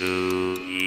to eat.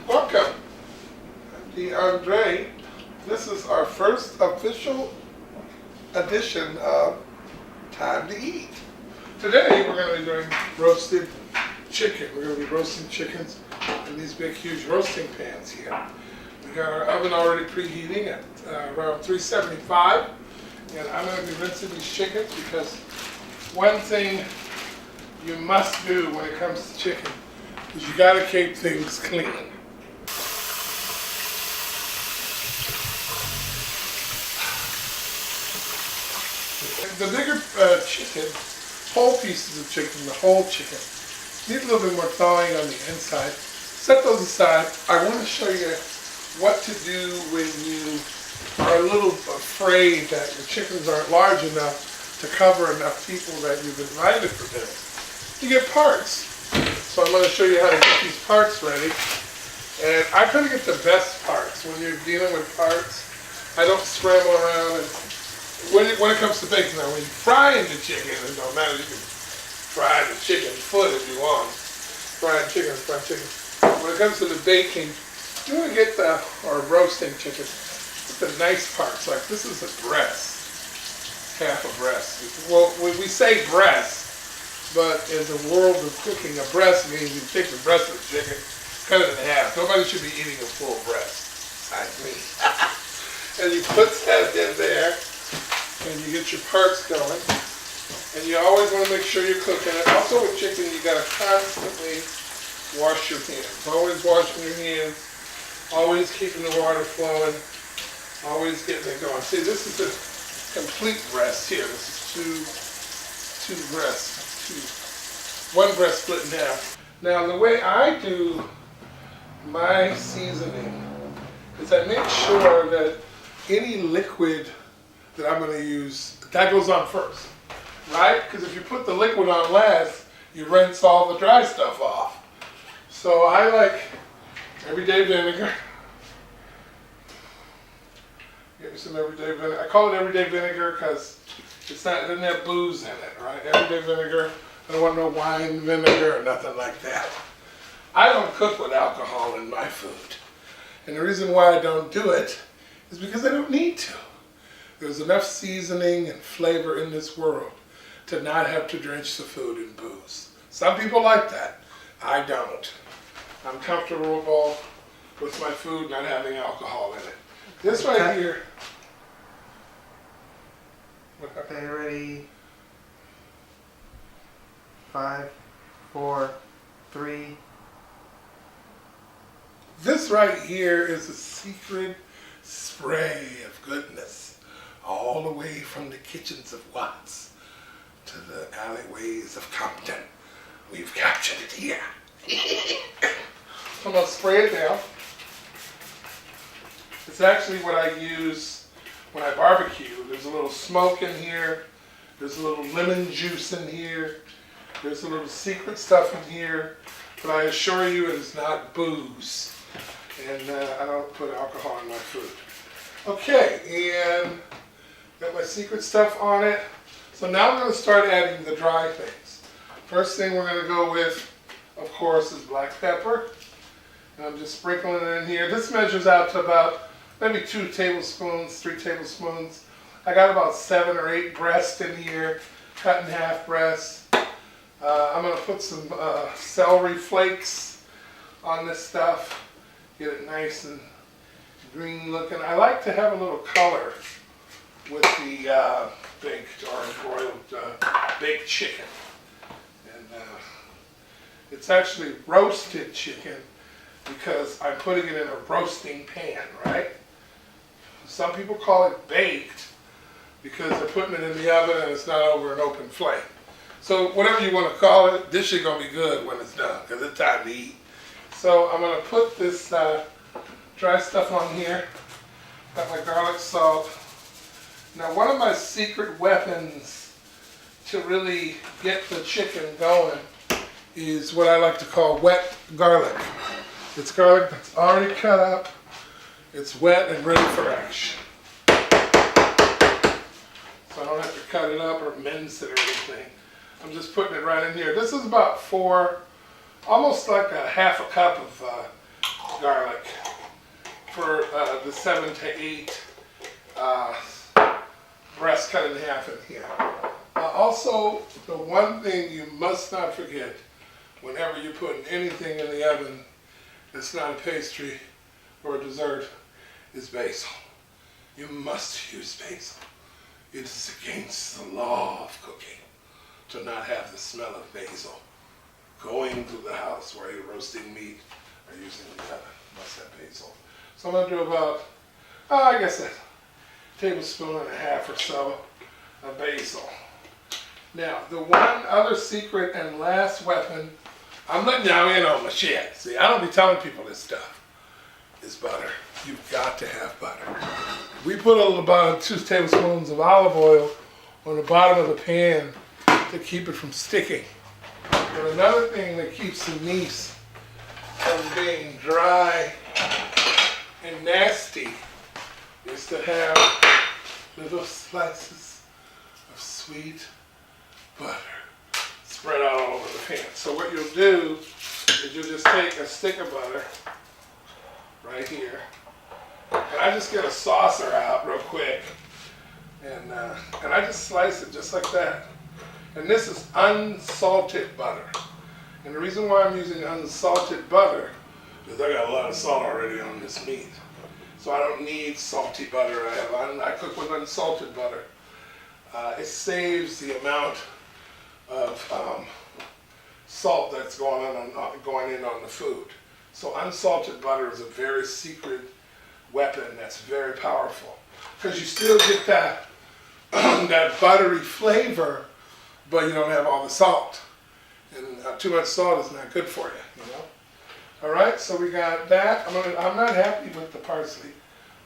Welcome, DeAndre. This is our first official edition of Time to Eat. Today we're going to be doing roasted chicken. We're going to be roasting chickens in these big, huge roasting pans here. We got our oven already preheating at around 375, and I'm going to be rinsing these chickens because one thing you must do when it comes to chicken is you got to keep things clean. The bigger chicken, whole pieces of chicken, the whole chicken, need a little bit more thawing on the inside. Set those aside. I want to show you what to do when you are a little afraid that your chickens aren't large enough to cover enough people that you've invited for dinner. You get parts. So I'm going to show you how to get these parts ready. And I try to get the best parts. When you're dealing with parts, I don't scramble around. And when it comes to baking, now when you're frying the chicken, it don't matter. You can fry the chicken foot if you want. Fried chicken. When it comes to the baking, you want to get or roasting chicken, get the nice parts. Like this is a breast, half a breast. Well, we say breast, but in the world of cooking, a breast means you take the breast of the chicken, cut it in half. Nobody should be eating a full breast, like me. And you put that in there, and you get your parts going. And you always want to make sure you're cooking it. Also with chicken, you got to constantly wash your hands. Always washing your hands, always keeping the water flowing, always getting it going. See, this is a complete breast here. This is two breasts. One breast split in half. Now the way I do my seasoning is I make sure that any liquid that I'm going to use, that goes on first, right? Because if you put the liquid on last, you rinse all the dry stuff off. So I like everyday vinegar. Get me some everyday vinegar. I call it everyday vinegar because it doesn't have booze in it, right? Everyday vinegar. I don't want no wine vinegar or nothing like that. I don't cook with alcohol in my food. And the reason why I don't do it is because I don't need to. There's enough seasoning and flavor in this world to not have to drench the food in booze. Some people like that. I don't. I'm comfortable with my food not having alcohol in it. This right here. Okay, ready? 5, 4, 3. This right here is a secret spray of goodness, all the way from the kitchens of Watts to the alleyways of Compton. We've captured it here. I'm going to spray it down. It's actually what I use when I barbecue. There's a little smoke in here. There's a little lemon juice in here. There's a little secret stuff in here. But I assure you it is not booze. And I don't put alcohol in my food. Okay, and got my secret stuff on it. So now I'm going to start adding the dry things. First thing we're going to go with, of course, is black pepper. And I'm just sprinkling it in here. This measures out to about maybe 2 tablespoons, 3 tablespoons. I got about 7 or 8 breasts in here, cut in half breasts. I'm going to put some celery flakes on this stuff. Get it nice and green looking. I like to have a little color with the baked or broiled baked chicken. And it's actually roasted chicken because I'm putting it in a roasting pan, right? Some people call it baked. because they're putting it in the oven and it's not over an open flame. So whatever you want to call it, this shit gonna be good when it's done, because it's time to eat. So I'm gonna put this dry stuff on here. Got my garlic salt. Now one of my secret weapons to really get the chicken going is what I like to call wet garlic. It's garlic that's already cut up. It's wet and ready for action. So I don't have to cut it up or mince it or anything. I'm just putting it right in here. This is about almost like a half a cup of garlic for the 7 to 8 breasts cut in half in here. Also, the one thing you must not forget whenever you're putting anything in the oven that's not a pastry or a dessert is basil. You must use basil. It is against the law of cooking to not have the smell of basil going through the house where you're roasting meat or using the oven. Must have basil. So I'm going to do about, I guess a tablespoon and a half or so of basil. Now, the one other secret and last weapon, I'm letting y'all in on my shit. See, I don't be telling people this stuff, is butter. You've got to have butter. We put about 2 tablespoons of olive oil on the bottom of the pan to keep it from sticking. But another thing that keeps the meat from being dry and nasty is to have little slices of sweet butter spread out all over the pan. So what you'll do is you'll just take a stick of butter right here, and I just get a saucer out real quick, and I just slice it just like that. And this is unsalted butter. And the reason why I'm using unsalted butter is I got a lot of salt already on this meat. So I don't need salty butter. I cook with unsalted butter. It saves the amount of salt that's going in on the food. So unsalted butter is a very secret weapon that's very powerful, because you still get that that buttery flavor, but you don't have all the salt. And too much salt is not good for you, you know. All right, so we got that. I'm not happy with the parsley.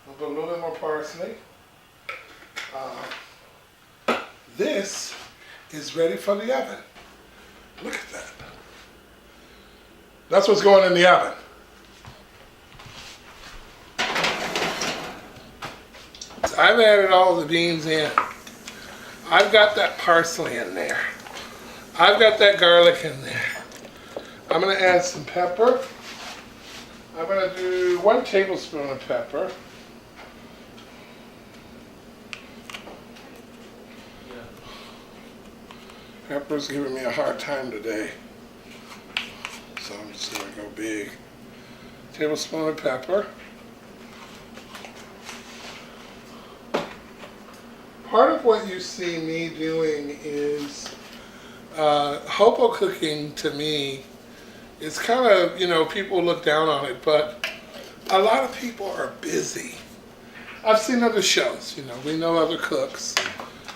I'll put a little bit more parsley. This is ready for the oven. Look at that. That's what's going in the oven. So I've added all the beans in. I've got that parsley in there. I've got that garlic in there. I'm going to add some pepper. I'm going to do 1 tablespoon of pepper. Pepper's giving me a hard time today, so I'm just going to go big. Tablespoon of pepper. Part of what you see me doing is hobo cooking. To me, it's kind of, you know, people look down on it, but a lot of people are busy. I've seen other shows, you know, we know other cooks.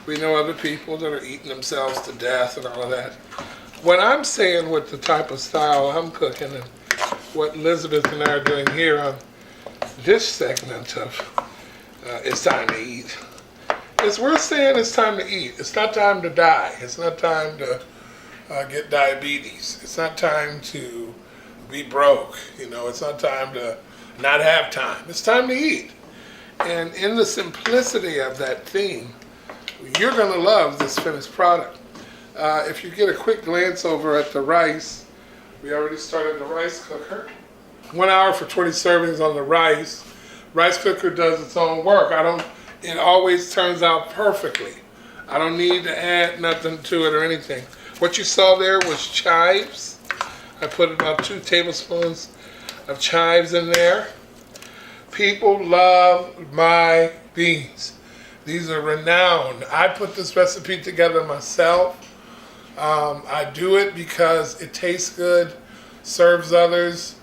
We know other people that are eating themselves to death and all of that. What I'm saying with the type of style I'm cooking and what Elizabeth and I are doing here on this segment of It's Time to Eat, is we're saying it's time to eat. It's not time to die. It's not time to get diabetes. It's not time to be broke. You know, it's not time to not have time. It's time to eat. And in the simplicity of that theme, you're going to love this finished product. If you get a quick glance over at the rice, we already started the rice cooker. 1 hour for 20 servings on the rice. Rice cooker does its own work. It always turns out perfectly. I don't need to add nothing to it or anything. What you saw there was chives. I put about 2 tablespoons of chives in there. People love my beans. These are renowned. I put this recipe together myself. I do it because it tastes good, serves others.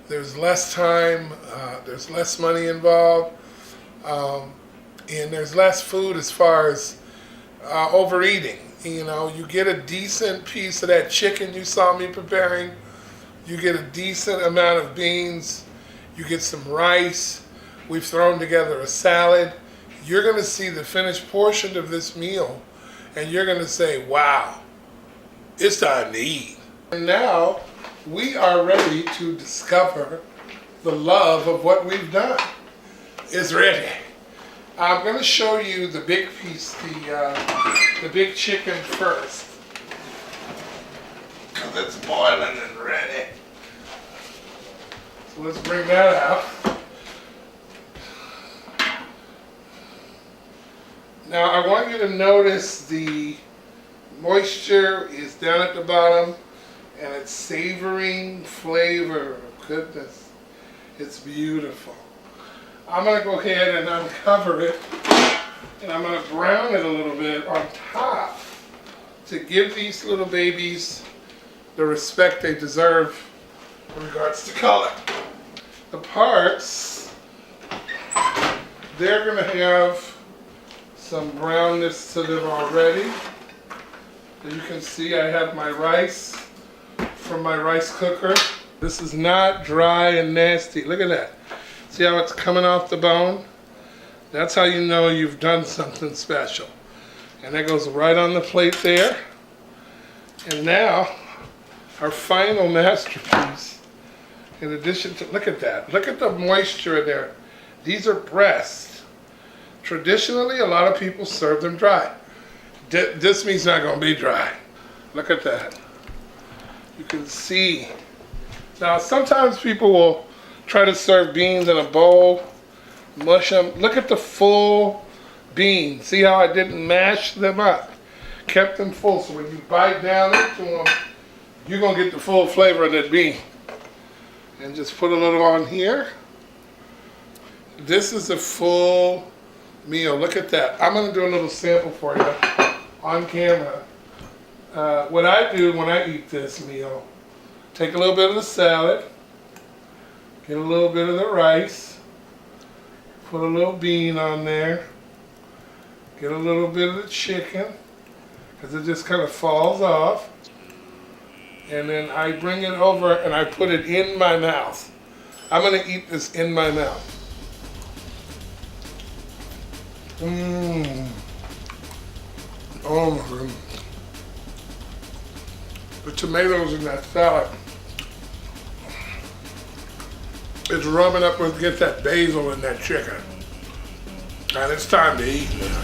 There's less time, there's less money involved. and there's less food as far as overeating. You know, you get a decent piece of that chicken you saw me preparing. You get a decent amount of beans. You get some rice. We've thrown together a salad. You're going to see the finished portion of this meal, and you're going to say, wow, it's time to eat. And now we are ready to discover the love of what we've done. It's ready. I'm going to show you the big piece, the big chicken first, because it's boiling and ready. So let's bring that out. Now I want you to notice the moisture is down at the bottom, and it's savoring flavor. Goodness, it's beautiful. I'm going to go ahead and uncover it, and I'm going to brown it a little bit on top to give these little babies the respect they deserve in regards to color. The parts, they're going to have some brownness to them already. As you can see, I have my rice from my rice cooker. This is not dry and nasty. Look at that. See how it's coming off the bone? That's how you know you've done something special. And that goes right on the plate there. And now, our final masterpiece, in addition to, look at that. Look at the moisture in there. These are breasts. Traditionally, a lot of people serve them dry. This meat's not going to be dry. Look at that. You can see. Now, sometimes people will try to serve beans in a bowl, mush them. Look at the full bean. See how I didn't mash them up? Kept them full, so when you bite down into them, you're going to get the full flavor of that bean. And just put a little on here. This is a full meal. Look at that. I'm going to do a little sample for you on camera. What I do when I eat this meal, take a little bit of the salad, get a little bit of the rice, put a little bean on there, get a little bit of the chicken, because it just kind of falls off, and then I bring it over and I put it in my mouth. I'm going to eat this in my mouth. Oh my goodness. The tomatoes in that salad, it's rubbing up against that basil in that chicken. And it's time to eat now.